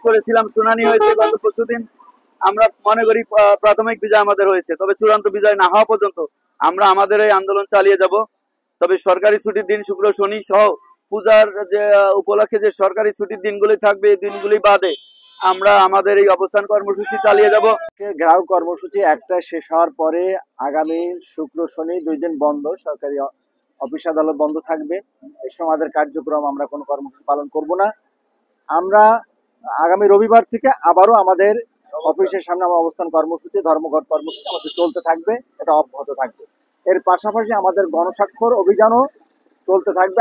করেছিলাম, শুনানি হয়েছে গত পরশুদিন। আমরা মনে করি প্রাথমিক বিজয় আমাদের হয়েছে, তবে চূড়ান্ত বিজয় না হওয়া পর্যন্ত আমরা আমাদের এই আন্দোলন চালিয়ে যাব। তবে সরকারি ছুটির দিন শুক্র শনি সহ পূজার যে উপলক্ষে যে সরকারি ছুটির দিনগুলি থাকবে, এই দিনগুলি বাদে আমরা আমাদের এই অবস্থান কর্মসূচি চালিয়ে যাব। ঘেরাও কর্মসূচি একটা শেষ হওয়ার পরে আগামী শুক্র শনি 2 দিন বন্ধ, সরকারি অফিস আদালত বন্ধ থাকবে। এই সময় আমাদের কার্যক্রম, আমরা কোনো কর্মসূচি পালন করব না। আমরা আগামী রবিবার থেকে আবারও আমাদের অফিসের সামনে আমার অবস্থান কর্মসূচি, ধর্মঘট কর্মসূচি আমাদের চলতে থাকবে, এটা অব্যাহত থাকবে। এর পাশাপাশি আমাদের গণস্বাক্ষর অভিযানও চলতে থাকবে।